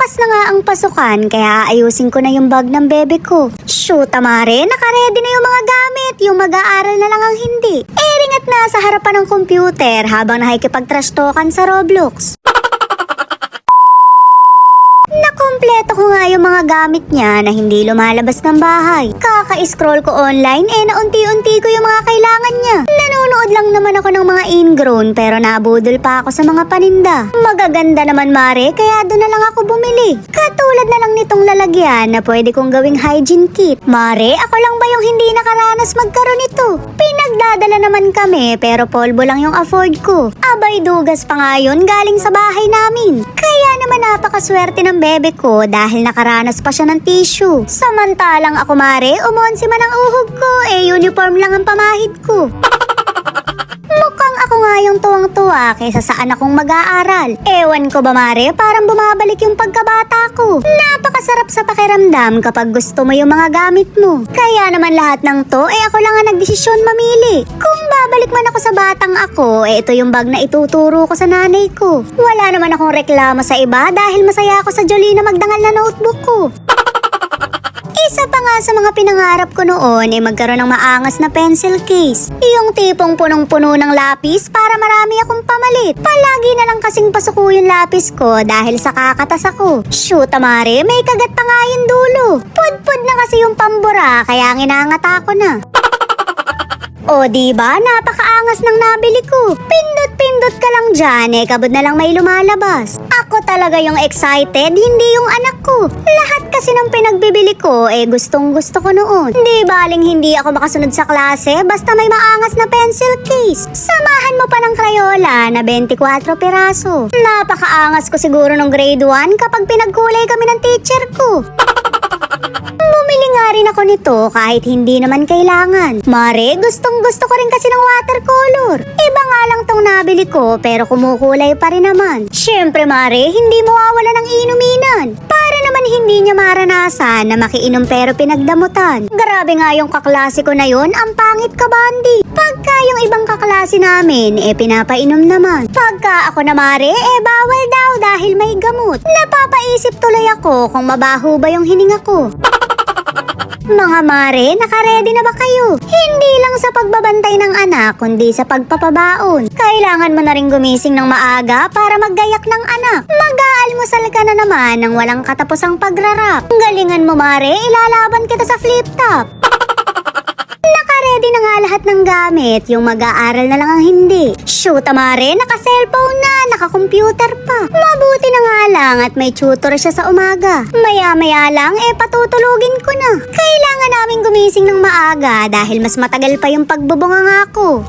Bukas na nga ang pasukan kaya ayusin ko na yung bag ng bebe ko. Shoot, mare, nakaredy na yung mga gamit. Yung mag-aaral na lang ang hindi. Ring at nasa harapan ng computer habang nakikipag-trash talkan sa Roblox. Nakumpleto ko nga yung mga gamit niya na hindi lumalabas ng bahay. Kaka-scroll ko online naunti-unti ko yung mga kailangan niya. Nanonood lang naman ako ng mga ingrown pero nabudol pa ako sa mga paninda. Magaganda naman mare kaya doon na lang ako bumili. Katulad na lang nitong lalagyan na pwede kong gawing hygiene kit. Mare, ako lang ba yung hindi nakaranas magkaroon nito? Pinagdadala naman kami pero polvo lang yung afford ko. Abay dugas pa nga yun galing sa bahay namin. Kaya naman napakaswerte ng bebe ko dahil nakaranas pa siya ng tissue. Samantalang ako mare, umonsi man ang uhog ko, uniform lang ang pamahid ko. Mukhang ako nga yung tuwang-tuwa kaysa saan akong mag-aaral. Ewan ko ba mare, parang bumabalik yung pagkabata ko. Napakasarap sa pakiramdam kapag gusto mo yung mga gamit mo. Kaya naman lahat ng to, ako lang ang nagdesisyon mamili. Kung babalik man ako sa batang ako, ito yung bag na ituturo ko sa nanay ko. Wala naman akong reklamo sa iba dahil masaya ako sa Jolie na magdangal na notebook ko. Isa pa nga sa mga pinangarap ko noon magkaroon ng maangas na pencil case. Yung tipong punong-puno ng lapis para marami akong pamalit. Palagi na lang kasing pasuko yung lapis ko dahil sa kakatas ako. Shoot, mare, may kagat pa nga yung dulo. Pudpud na kasi yung pambura kaya nginangata ko na. O diba, napakaangas ng nabili ko. Pindot-pindot ka lang dyan, kabod na lang may lumalabas. Ako talaga yung excited, hindi yung anak ko. Lahat kasi ng pinagbibili ko, gustong gusto ko noon. Di baling hindi ako makasunod sa klase, basta may maangas na pencil case. Samahan mo pa ng Crayola na 24 piraso. Napakaangas ko siguro nung grade 1 kapag pinagkulay kami ng teacher ko. Bumili nga rin ako nito kahit hindi naman kailangan. Mare, gustong gusto ko rin kasi ng watercolor. Iba nga lang tong nabili ko pero kumukulay pa rin naman. Syempre mare, hindi mawawala ng inuminan. Para naman hindi niya maranasan na makiinom pero pinagdamutan. Grabe nga yung kaklase ko na yun, ang pangit ka bandi. Pagka yung ibang kaklase namin, pinapainom naman. Pagka ako na mare, bawal daw dahil may gamot. Napapaisip tuloy ako kung mabaho ba yung hininga ko. Mga mare, nakaredy na ba kayo? Hindi lang sa pagbabantay ng anak, kundi sa pagpapabaon. Kailangan mo na rin gumising ng maaga para maggayak ng anak. Mag-aalmusal ka na naman ng walang katapusang pagrarap. Galingan mo mare, ilalaban kita sa flip top. Nakaredy na nga lahat ng gamit, yung mag-aaral na lang ang hindi. Shoot, mare, naka-cellphone na, naka-computer pa. Mabuti na nga lang at may tutor siya sa umaga. Maya-maya lang, patutulugin ko na. Kailangan namin gumising ng maaga dahil mas matagal pa yung pagbubunganga ko.